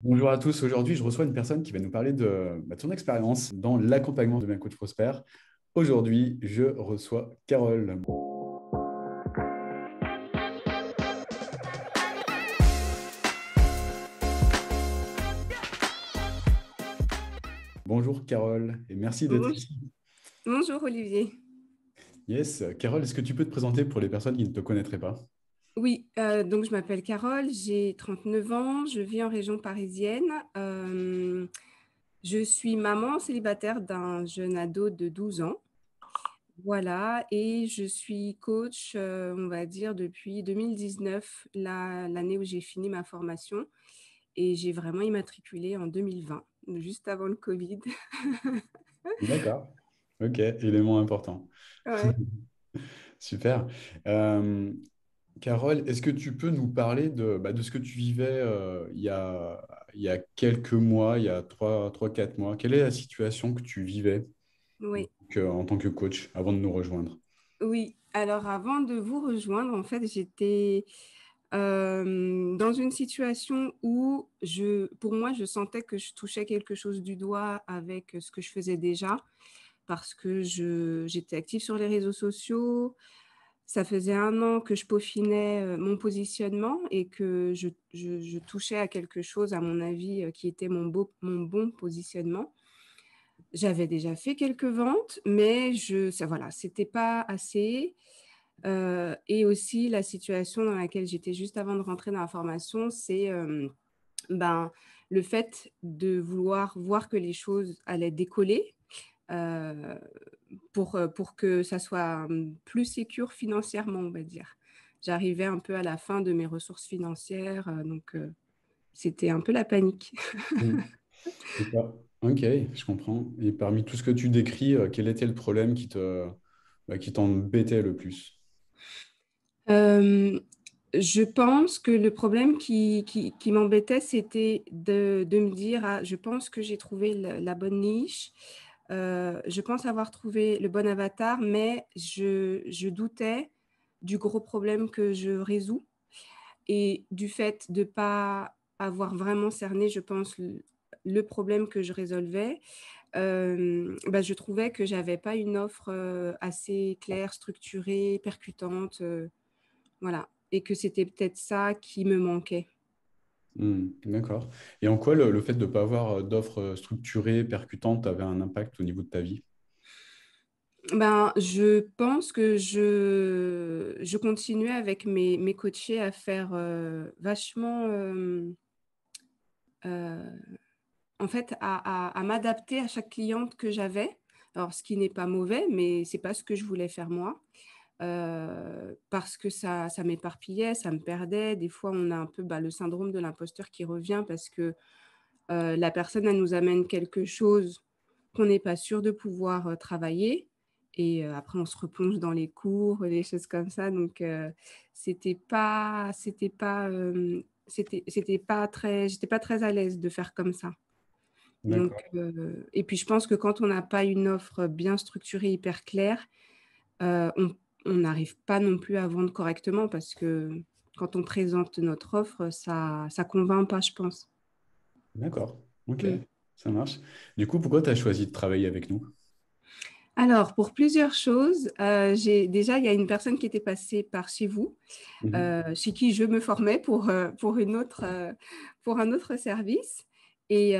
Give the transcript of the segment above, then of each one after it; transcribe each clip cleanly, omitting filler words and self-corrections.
Bonjour à tous. Aujourd'hui, je reçois une personne qui va nous parler de son expérience dans l'accompagnement de bien coach prospère. Aujourd'hui, je reçois Carole. Bonjour Carole et merci d'être Bonjour, ici. bonjour Olivier. Yes, Carole, est-ce que tu peux te présenter pour les personnes qui ne te connaîtraient pas? Oui, donc je m'appelle Carole, j'ai 39 ans, je vis en région parisienne. Je suis maman célibataire d'un jeune ado de 12 ans. Voilà, et je suis coach, on va dire, depuis 2019, l'année où j'ai fini ma formation. Et j'ai vraiment immatriculé en 2020, juste avant le Covid. D'accord. Ok, élément important. Ouais. Super. Euh, Carole, est-ce que tu peux nous parler de ce que tu vivais il y a quelques mois, il y a 4 mois? Quelle est la situation que tu vivais Oui. en tant que coach avant de nous rejoindre? Oui, alors avant de vous rejoindre, en fait, j'étais dans une situation où pour moi, je sentais que je touchais quelque chose du doigt avec ce que je faisais déjà, parce que j'étais active sur les réseaux sociaux. Ça faisait 1 an que je peaufinais mon positionnement et que je touchais à quelque chose, à mon avis, qui était mon bon positionnement. J'avais déjà fait quelques ventes, mais voilà, c'était pas assez. Et aussi, la situation dans laquelle j'étais juste avant de rentrer dans la formation, c'est ben, le fait de vouloir voir que les choses allaient décoller euh, pour que ça soit plus sécure financièrement, on va dire. J'arrivais un peu à la fin de mes ressources financières, donc c'était un peu la panique. Mm. Ok, je comprends. Et parmi tout ce que tu décris, quel était le problème qui t'embêtait le plus? Euh, je pense que le problème qui m'embêtait, c'était de me dire, ah, je pense que j'ai trouvé la bonne niche, je pense avoir trouvé le bon avatar, mais je doutais du gros problème que je résous et du fait de ne pas avoir vraiment cerné, je pense, le problème que je résolvais. Bah, je trouvais que j'avais pas une offre assez claire, structurée, percutante. Voilà. Et que c'était peut-être ça qui me manquait. D'accord. Et en quoi le fait de ne pas avoir d'offres structurées, percutantes, avait un impact au niveau de ta vie? Ben, je pense que je continuais avec mes coachés à faire vachement, euh, en fait, à m'adapter à chaque cliente que j'avais. Alors, ce qui n'est pas mauvais, mais c'est pas ce que je voulais faire moi. Parce que ça m'éparpillait, ça me perdait. Des fois, on a un peu le syndrome de l'imposteur qui revient parce que la personne, elle nous amène quelque chose qu'on n'est pas sûr de pouvoir travailler. Et après, on se replonge dans les cours, des choses comme ça. Donc, c'était pas très, j'étais pas très à l'aise de faire comme ça. Donc, D'accord. et puis, je pense que quand on n'a pas une offre bien structurée, hyper claire, on n'arrive pas non plus à vendre correctement parce que quand on présente notre offre, ça convainc pas, je pense. D'accord. Ok, Mm. ça marche. Du coup, pourquoi tu as choisi de travailler avec nous? Alors, pour plusieurs choses, déjà, il y a une personne qui était passée par chez vous, Mhm. chez qui je me formais pour un autre service. Et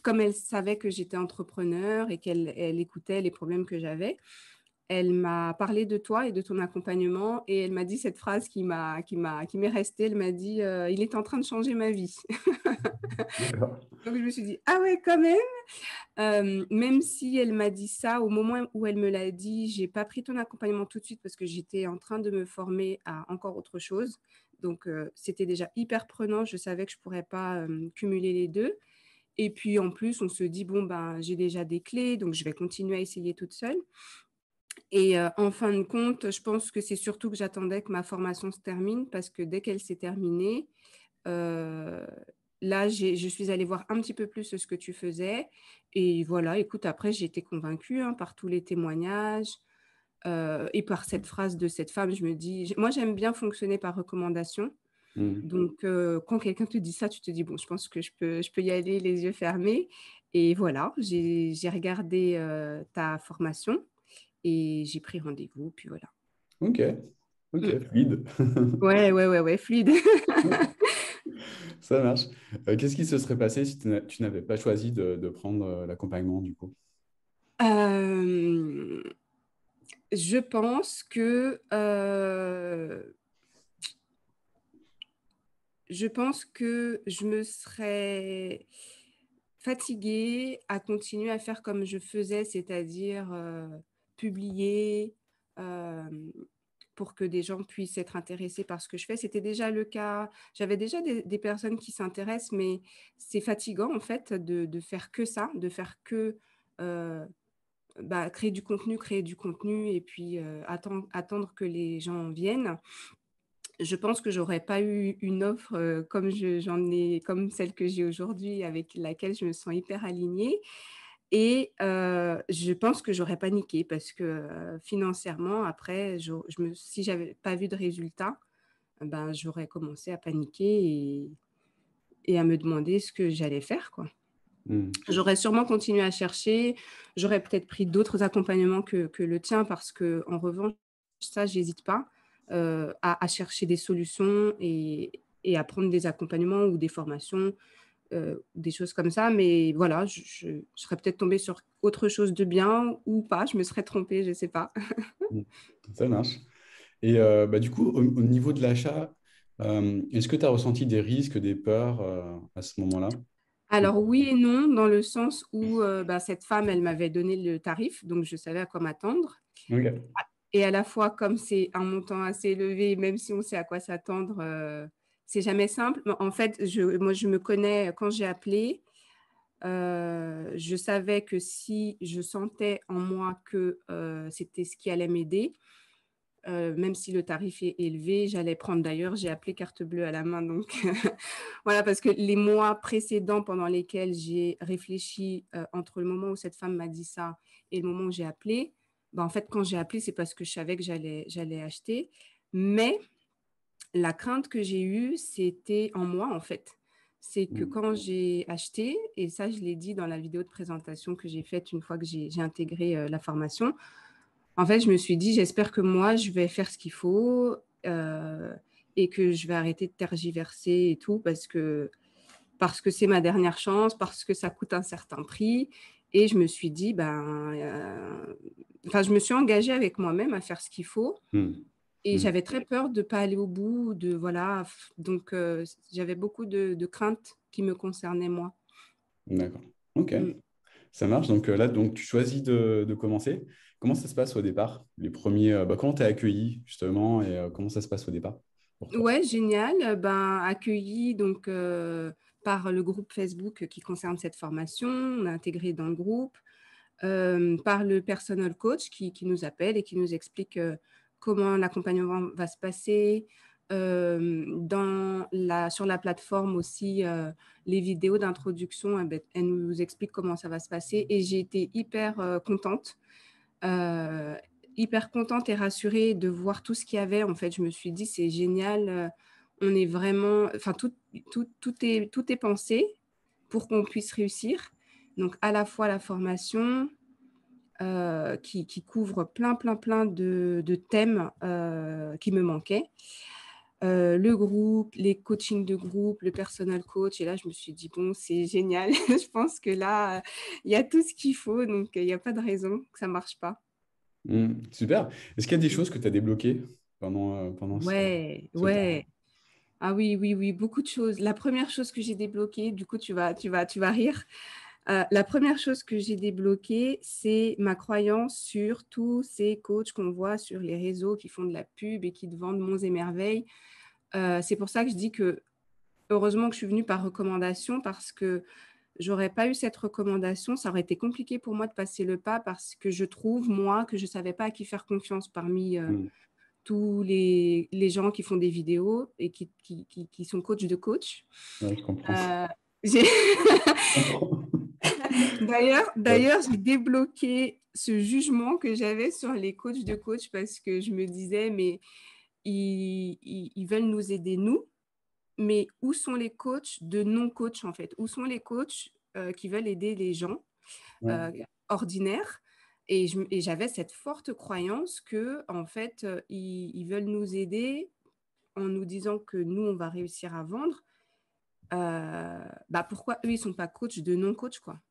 comme elle savait que j'étais entrepreneur et qu'elle écoutait les problèmes que j'avais, elle m'a parlé de toi et de ton accompagnement et elle m'a dit cette phrase qui m'est restée. Elle m'a dit, il est en train de changer ma vie. D'accord. Donc je me suis dit, ah ouais, quand même. Même si elle m'a dit ça, au moment où elle me l'a dit, j'ai pas pris ton accompagnement tout de suite parce que j'étais en train de me former à encore autre chose. Donc, c'était déjà hyper prenant. Je savais que je pourrais pas cumuler les deux. Et puis, en plus, on se dit, bon, ben, j'ai déjà des clés, donc je vais continuer à essayer toute seule. Et en fin de compte, je pense que c'est surtout que j'attendais que ma formation se termine parce que dès qu'elle s'est terminée, euh, là, je suis allée voir un petit peu plus ce que tu faisais. Et voilà, écoute, après, j'ai été convaincue hein, par tous les témoignages et par cette phrase de cette femme. Je me dis, moi, j'aime bien fonctionner par recommandation. Mm. Donc, quand quelqu'un te dit ça, tu te dis: «Bon, je pense que je peux y aller les yeux fermés» et voilà, j'ai regardé, ta formation et j'ai pris rendez-vous, puis voilà. Ok, ok, Mmh. fluide. Ouais, ouais, ouais, ouais, fluide. Ça marche. Qu'est-ce qui se serait passé si tu n'avais pas choisi de prendre l'accompagnement du coup? Hem, je pense que, je me serais fatiguée à continuer à faire comme je faisais, c'est-à-dire, publier, hem, pour que des gens puissent être intéressés par ce que je fais. C'était déjà le cas. J'avais déjà des personnes qui s'intéressent, mais c'est fatigant en fait de faire que ça, de faire que, heu, créer du contenu et puis, attendre que les gens viennent. Je pense que j'aurais pas eu une offre, comme celle que j'ai aujourd'hui avec laquelle je me sens hyper alignée et je pense que j'aurais paniqué parce que, financièrement après si j'avais pas vu de résultat, ben, j'aurais commencé à paniquer et à me demander ce que j'allais faire, quoi. Mm. J'aurais sûrement continué à chercher, j'aurais peut-être pris d'autres accompagnements que le tien parce qu'en revanche, ça, j'hésite pas, à chercher des solutions et à prendre des accompagnements ou des formations, des choses comme ça. Mais voilà, je serais peut-être tombée sur autre chose de bien ou pas, je me serais trompée, je sais pas. Mm. Ça marche. Et du coup, au niveau de l'achat, est-ce que tu as ressenti des risques, des peurs à ce moment-là? Alors oui et non, dans le sens où, cette femme, elle m'avait donné le tarif, donc je savais à quoi m'attendre. Ok. Et à la fois, comme c'est un montant assez élevé, même si on sait à quoi s'attendre, c'est jamais simple. En fait, moi, je me connais, quand j'ai appelé, je savais que si je sentais en moi que, c'était ce qui allait m'aider, même si le tarif est élevé, j'allais prendre. D'ailleurs, j'ai appelé carte bleue à la main, donc voilà, parce que les mois précédents pendant lesquels j'ai réfléchi, entre le moment où cette femme m'a dit ça et le moment où j'ai appelé, en fait, quand j'ai appelé, c'est parce que je savais que j'allais acheter. Mais la crainte que j'ai eue, c'était en moi, en fait. C'est que Mm. quand j'ai acheté, et ça, je l'ai dit dans la vidéo de présentation que j'ai faite une fois que j'ai intégré, la formation, en fait, je me suis dit: «J'espère que moi, je vais faire ce qu'il faut, et que je vais arrêter de tergiverser et tout parce que c'est ma dernière chance, parce que ça coûte un certain prix» et je me suis dit: je me suis engagée avec moi-même à faire ce qu'il faut Mm. et Mm. j'avais très peur de pas aller au bout, de voilà, donc j'avais beaucoup de craintes qui me concernaient moi. D'accord. Ok. Mmh. Ça marche. Donc là, donc, tu choisis de commencer. Comment ça se passe au départ? Les premiers, comment tu es accueilli justement et comment ça se passe au départ pour toi? Ouais, génial. Accueilli donc par le groupe Facebook qui concerne cette formation. On est intégré dans le groupe, par le personal coach qui nous appelle et qui nous explique, comment l'accompagnement va se passer. Sur la plateforme aussi, les vidéos d'introduction, elle nous explique comment ça va se passer et j'ai été heu, hyper contente et rassurée de voir tout ce qu'il y avait. En fait, je me suis dit: «C'est génial, on est vraiment» enfin tout est pensé pour qu'on puisse réussir. Donc à la fois la formation, qui couvre plein, plein, plein de thèmes, qui me manquaient. Le groupe, les coachings de groupe, le personal coach et là je me suis dit: «Bon, c'est génial, je pense que là, il y a tout ce qu'il faut donc il y a pas de raison que ça marche pas». Super. Est-ce qu'il y a des Mmh. choses que tu as débloquées pendant Ouais, ce temps? ouais. Ah oui, oui, oui, beaucoup de choses. La première chose que j'ai débloquée, du coup tu vas rire. La première chose que j'ai débloquée, c'est ma croyance sur tous ces coachs qu'on voit sur les réseaux qui font de la pub et qui te vendent monts et merveilles. C'est pour ça que je dis que heureusement que je suis venue par recommandation parce que j'aurais pas eu cette recommandation, ça aurait été compliqué pour moi de passer le pas parce que je trouve, moi, que je savais pas à qui faire confiance parmi, Mm. tous les gens qui font des vidéos et qui sont coachs de coach. Ouais, je comprends. Heu, j'ai Je comprends. Ouais. d'ailleurs, j'ai débloqué ce jugement que j'avais sur les coachs de coach parce que je me disais: «Mais ils veulent nous aider nous, mais où sont les coachs de non-coachs, en fait? Où sont les coachs qui veulent aider les gens Ouais. euh, ordinaires? Et j'avais cette forte croyance que, en fait, ils veulent nous aider en nous disant que nous, on va réussir à vendre. Bah pourquoi eux, ils sont pas coachs de non-coach, quoi.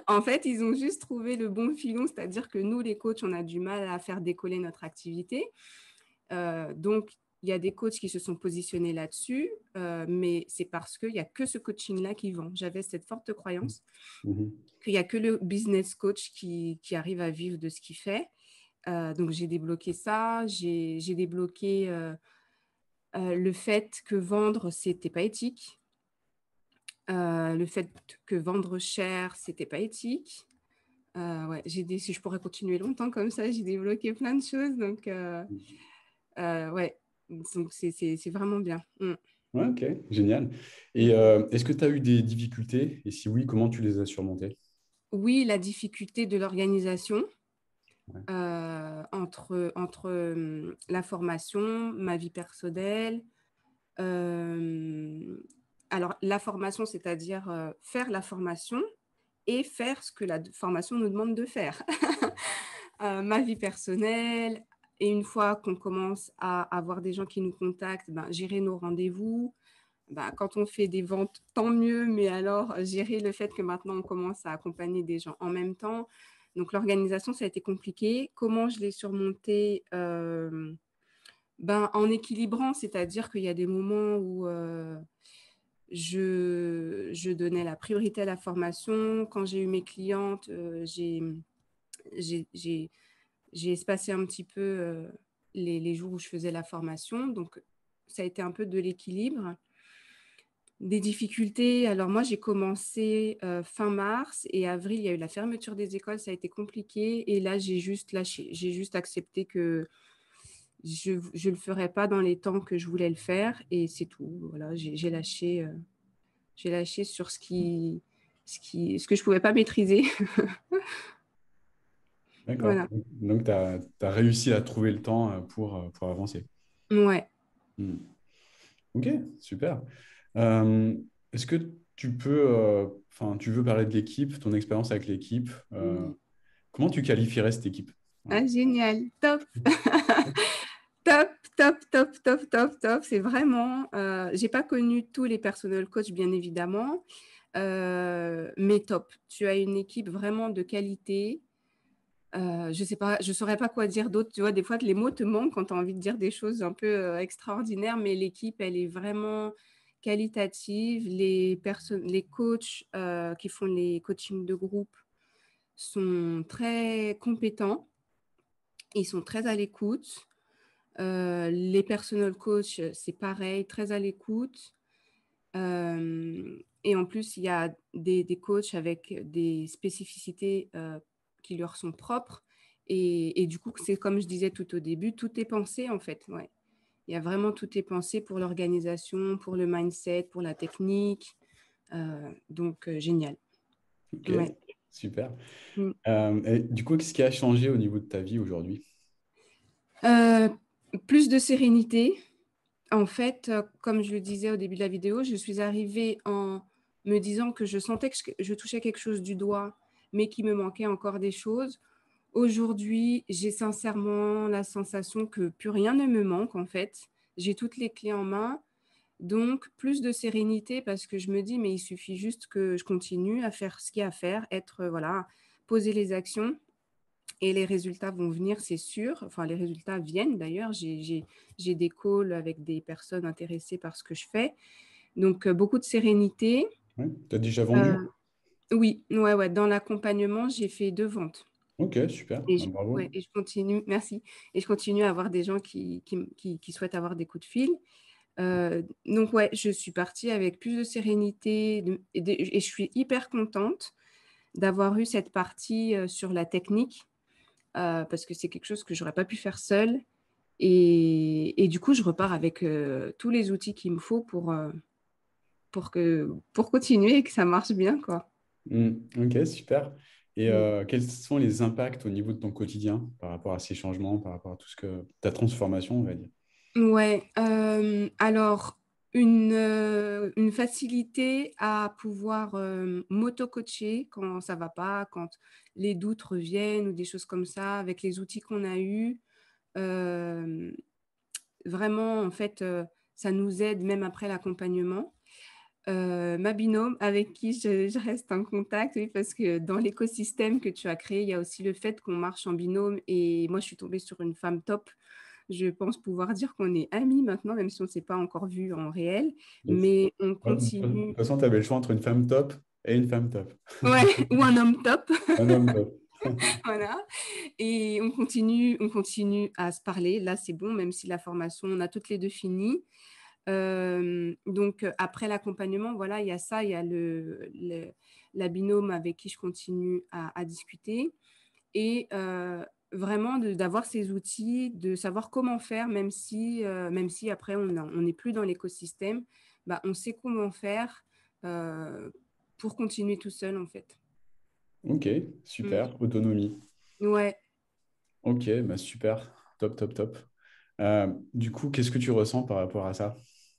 En fait, ils ont juste trouvé le bon filon, c'est-à-dire que nous, les coachs, on a du mal à faire décoller notre activité. Donc, il y a des coachs qui se sont positionnés là-dessus, mais c'est parce qu'il n'y a que ce coaching-là qui vend. J'avais cette forte croyance Mhm. qu'il n'y a que le business coach qui arrive à vivre de ce qu'il fait. Donc, j'ai débloqué ça. J'ai débloqué le fait que vendre, c'était pas éthique. Le fait que vendre cher, c'était pas éthique. Ouais, si je pourrais continuer longtemps comme ça, j'ai débloqué plein de choses. Donc, ouais, donc c'est vraiment bien. Mm. Ouais, ok, génial. Et est-ce que tu as eu des difficultés? Et si oui, comment tu les as surmontées? Oui, la difficulté de l'organisation Ouais. entre la formation, ma vie personnelle. euh, alors, la formation, c'est-à-dire faire la formation et faire ce que la formation nous demande de faire. Ma vie personnelle, et une fois qu'on commence à avoir des gens qui nous contactent, ben, gérer nos rendez-vous. Ben, quand on fait des ventes, tant mieux, mais alors gérer le fait que maintenant on commence à accompagner des gens en même temps. Donc l'organisation, ça a été compliqué. Comment je l'ai surmonté ben, en équilibrant, c'est-à-dire qu'il y a des moments où je donnais la priorité à la formation. Quand j'ai eu mes clientes, j'ai, j'ai, j'ai espacé un petit peu les jours où je faisais la formation. Donc, ça a été un peu de l'équilibre. Des difficultés. Alors, moi, j'ai commencé fin mars et avril, il y a eu la fermeture des écoles. Ça a été compliqué. Et là, j'ai juste lâché. J'ai juste accepté que je ne le ferais pas dans les temps que je voulais le faire. Et c'est tout. Voilà, j'ai lâché sur ce que je ne pouvais pas maîtriser. D'accord. Voilà. Donc, tu as réussi à trouver le temps pour avancer. Ouais. Hmm. Ok, super. Euh, est-ce que enfin, tu veux parler de l'équipe, ton expérience avec l'équipe? Oui. Comment tu qualifierais cette équipe? Voilà. Ah, génial. Top. Top, top, top, top, top, top. C'est vraiment. J'ai pas connu tous les personal coachs, bien évidemment, mais top. Tu as une équipe vraiment de qualité. Je sais pas, je saurais pas quoi dire d'autre. Tu vois, des fois, les mots te manquent quand tu as envie de dire des choses un peu extraordinaires, mais l'équipe, elle est vraiment qualitative. Les coachs qui font les coachings de groupe sont très compétents. Ils sont très à l'écoute. Les personal coachs, c'est pareil, très à l'écoute. Et en plus, il y a des coachs avec des spécificités qui leur sont propres. Et du coup, c'est comme je disais tout au début, tout est pensé en fait. Ouais. Il y a vraiment tout est pensé pour l'organisation, pour le mindset, pour la technique. Donc, génial. Ok, Ouais. super. Mm. Et du coup, qu'est-ce qui a changé au niveau de ta vie aujourd'hui? Euh, Plus de sérénité. En fait, comme je le disais au début de la vidéo, je suis arrivée en me disant que je sentais que je touchais quelque chose du doigt, mais qu'il me manquait encore des choses. Aujourd'hui, j'ai sincèrement la sensation que plus rien ne me manque, en fait. J'ai toutes les clés en main. Donc, plus de sérénité parce que je me dis, mais il suffit juste que je continue à faire ce qu'il y a à faire, voilà, poser les actions et les résultats vont venir, c'est sûr. Enfin, les résultats viennent d'ailleurs. J'ai des calls avec des personnes intéressées par ce que je fais. Donc, beaucoup de sérénité. Ouais, tu as déjà vendu? Euh, oui, ouais, ouais. Dans l'accompagnement, j'ai fait 2 ventes. Ok, super. Et Ah, ouais, bravo. et je continue, merci. Et je continue à avoir des gens qui souhaitent avoir des coups de fil. Donc, ouais, je suis partie avec plus de sérénité et je suis hyper contente d'avoir eu cette partie sur la technique parce que c'est quelque chose que j'aurais pas pu faire seule. Et du coup, je repars avec tous les outils qu'il me faut pour continuer et que ça marche bien, quoi. Ok, super. Et Mm. quels sont les impacts au niveau de ton quotidien par rapport à ces changements, par rapport à tout ce que ta transformation, on va dire? Ouais, alors une facilité à pouvoir m'auto-coacher quand ça va pas, quand les doutes reviennent ou des choses comme ça, avec les outils qu'on a eus. Euh, Vraiment, en fait, ça nous aide même après l'accompagnement. Ma binôme avec qui je reste en contact, oui, parce que dans l'écosystème que tu as créé, il y a aussi le fait qu'on marche en binôme. Et moi, je suis tombée sur une femme top. Je pense pouvoir dire qu'on est amis maintenant, même si on ne s'est pas encore vu en réel. Yes. Mais on Ouais, de toute continue. façon, tu avais le choix entre une femme top et une femme top. Ouais, ou un homme top. Un homme top. Voilà. Et on continue à se parler. Là, c'est bon, même si la formation, on a toutes les deux fini. Donc, après l'accompagnement, voilà, il y a ça, il y a la binôme avec qui je continue à discuter. Et vraiment d'avoir ces outils, de savoir comment faire, même si après on n'est plus dans l'écosystème, bah, on sait comment faire euh, pour continuer tout seul, en fait. Ok, Mm. super. Autonomie. Ouais, Ok, bah super. Top, top, top. Du coup, qu'est-ce que tu ressens par rapport à ça?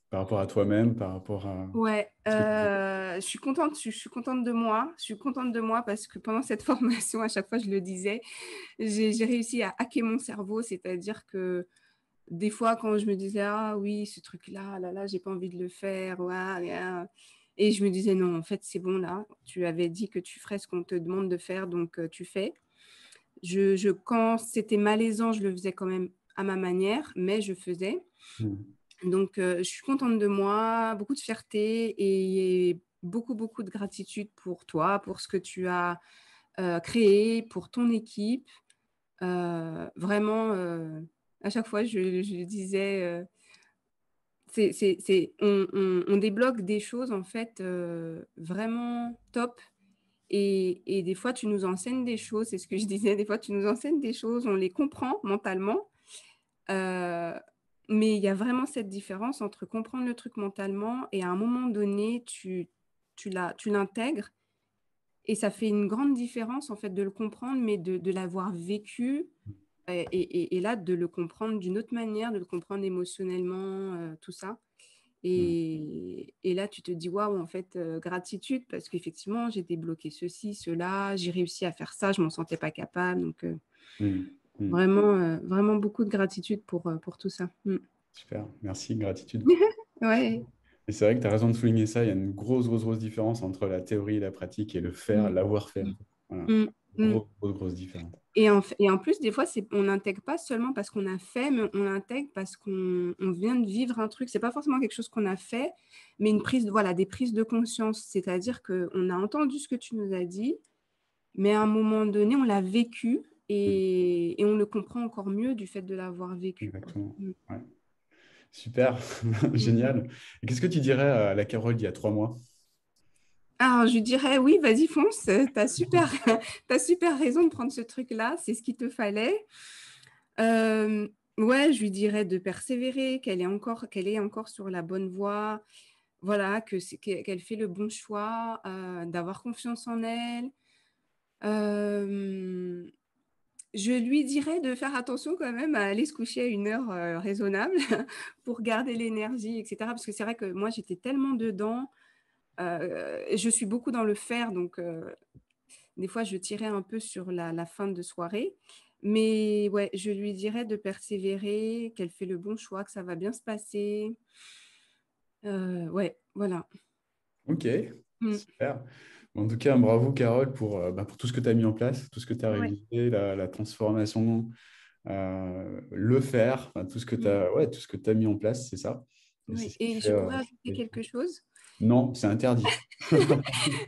Par rapport à toi-même, par rapport à ouais. ce que tu... Je suis contente de moi. Je suis contente de moi parce que pendant cette formation, à chaque fois, je le disais, j'ai réussi à hacker mon cerveau, c'est-à-dire que des fois, quand je me disais, ah oui, ce truc-là, là, là, j'ai pas envie de le faire, ouais, ouais. Et je me disais, non, en fait, c'est bon, là, tu avais dit que tu ferais ce qu'on te demande de faire, donc tu fais. Quand c'était malaisant, je le faisais quand même à ma manière, mais je faisais. Hmm. Donc, je suis contente de moi, beaucoup de fierté et beaucoup, beaucoup de gratitude pour toi, pour ce que tu as créé, pour ton équipe. Vraiment, à chaque fois, je disais, on débloque des choses en fait vraiment top. Et des fois, tu nous enseignes des choses, c'est ce que je disais, des fois, tu nous enseignes des choses, on les comprend mentalement, euh, mais il y a vraiment cette différence entre comprendre le truc mentalement et à un moment donné, tu l'intègres et ça fait une grande différence en fait de le comprendre, mais de l'avoir vécu et là, de le comprendre d'une autre manière, de le comprendre émotionnellement, tout ça. Hmm. Et là, tu te dis, waouh, en fait, gratitude, parce qu'effectivement, j'ai débloqué ceci, cela, j'ai réussi à faire ça, je m'en sentais pas capable. Donc, Hmm. Hmm. vraiment, vraiment beaucoup de gratitude pour tout ça. Mm. Super, merci, gratitude. Ouais. Et c'est vrai que tu as raison de souligner ça. Il y a une grosse, grosse, grosse différence entre la théorie et la pratique et le faire, Mm. l'avoir fait, en Mm. fait. Voilà. Mm. Mm. Grosse, grosse, grosse différence. Et en plus, des fois, on n'intègre pas seulement parce qu'on a fait, mais on intègre parce qu'on vient de vivre un truc. C'est pas forcément quelque chose qu'on a fait, mais voilà, des prises de conscience. C'est-à-dire qu'on a entendu ce que tu nous as dit, mais à un moment donné, on l'a vécu Hmm. et on le comprend encore mieux du fait de l'avoir vécu, quoi. Exactement. Mm. Ouais. Super, Mm. génial. Et qu'est-ce que tu dirais à la Carole d'il y a 3 mois? Alors, je dirais, oui, vas-y, fonce. T'as super raison de prendre ce truc-là. C'est ce qu'il te fallait. Euh, ouais, je lui dirais de persévérer, qu'elle est encore sur la bonne voie, voilà, qu'elle fait le bon choix, d'avoir confiance en elle. Euh, je lui dirais de faire attention quand même à aller se coucher à une heure raisonnable pour garder l'énergie, etc. Parce que c'est vrai que moi, j'étais tellement dedans. Je suis beaucoup dans le faire, donc des fois, je tirais un peu sur la fin de soirée. Mais ouais, je lui dirais de persévérer, qu'elle fait le bon choix, que ça va bien se passer. Ouais, voilà. Ok, Mm. super. En tout cas, bravo Carole pour tout ce que tu as mis en place, tout ce que tu as Ouais. réalisé, la transformation, le faire, enfin, tout ce que tu Mm. as, ouais, tout ce que tu mis en place, c'est ça. Et c'est Ouais. ce qui Et fait. je pourrais ajouter quelque chose. Non, c'est interdit.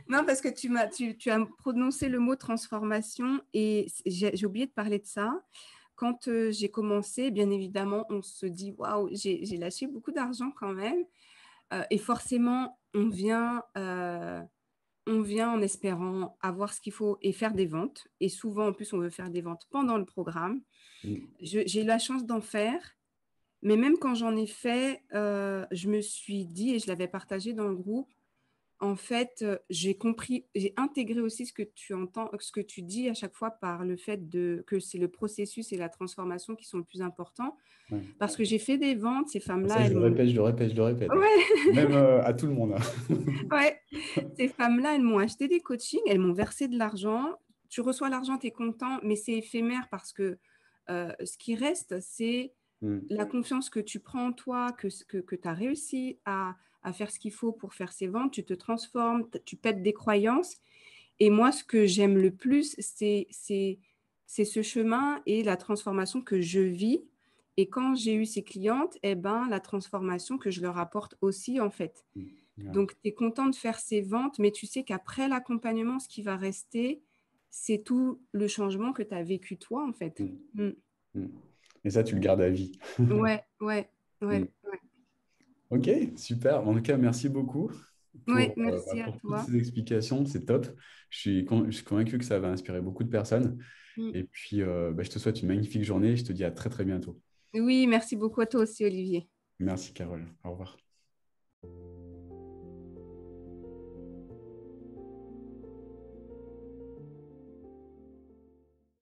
Non, parce que tu as prononcé le mot transformation et j'ai oublié de parler de ça. Quand j'ai commencé, bien évidemment, on se dit, waouh, j'ai lâché beaucoup d'argent quand même. Et forcément, on vient en espérant avoir ce qu'il faut et faire des ventes. Et souvent, en plus, on veut faire des ventes pendant le programme. Mm. J'ai eu la chance d'en faire. Mais même quand j'en ai fait, je me suis dit, et je l'avais partagé dans le groupe, en fait, j'ai compris, j'ai intégré aussi ce que tu entends, ce que tu dis à chaque fois par le fait que c'est le processus et la transformation qui sont le plus importants. Ouais. Parce que j'ai fait des ventes, ces Ça, femmes-là, je elles le m'ont... répète, je le répète, je le répète, hein. Ouais, Même à tout le monde, hein. ouais. Ces femmes-là, elles m'ont acheté des coachings, elles m'ont versé de l'argent. Tu reçois l'argent, tu es content, mais c'est éphémère parce que ce qui reste, c'est Mm. la confiance que tu prends en toi, que tu as réussi à faire ce qu'il faut pour faire ces ventes, tu te transformes, tu pètes des croyances. Et moi, ce que j'aime le plus, c'est ce chemin et la transformation que je vis. Et quand j'ai eu ces clientes, eh ben, la transformation que je leur apporte aussi, en fait. Mm. Ouais. Donc, tu es content de faire ces ventes, mais tu sais qu'après l'accompagnement, ce qui va rester, c'est tout le changement que tu as vécu toi, en fait. Mm. Mm. Mm. Et ça, tu le gardes à vie. Ouais, ouais, Mm. ouais, ouais. Ok, super. En tout cas, merci beaucoup Ouais, merci à pour toutes toi. ces explications. C'est top. Je suis convaincu que ça va inspirer beaucoup de personnes. Mm. Et puis, je te souhaite une magnifique journée et je te dis à très, très bientôt. Oui, merci beaucoup à toi aussi, Olivier. Merci, Carole. Au revoir.